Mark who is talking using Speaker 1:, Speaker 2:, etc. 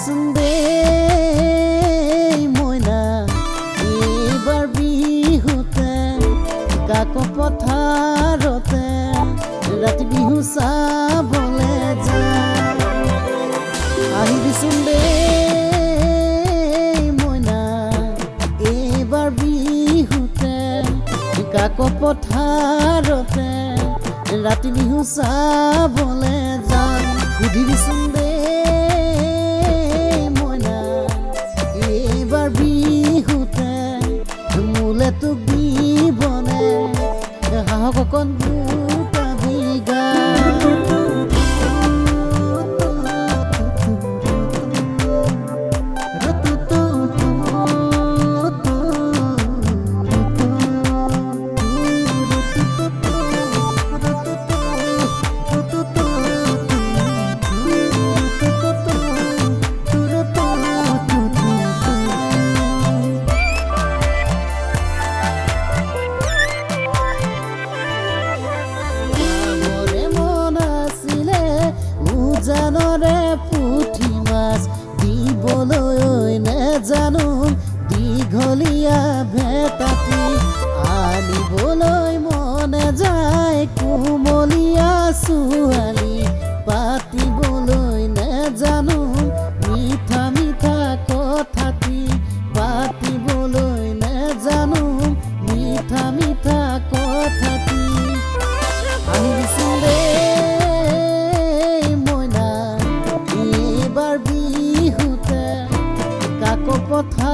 Speaker 1: Sunde moina ebar bihute kako potharote rati bihu sabole ja ahibi sunde moina ebar bihute kako potharote rati bihu sabole ja kudibi sunde বিহুতে মোলে তো বিবনে হাহকন পাবি গা জানরে পুঠি মাছ দিবলৈ নেজানো দীঘলীয়া ভেটাটি আনিবলৈ মনে যায় কোমলীয়া ছোৱালী পাতিবলৈ নেজানো মিঠা মিঠা কথাটি পাতিবলৈ নেজানো মিঠা মিঠা কথাটি আহিবিচোন বিহুতে কাকো পথা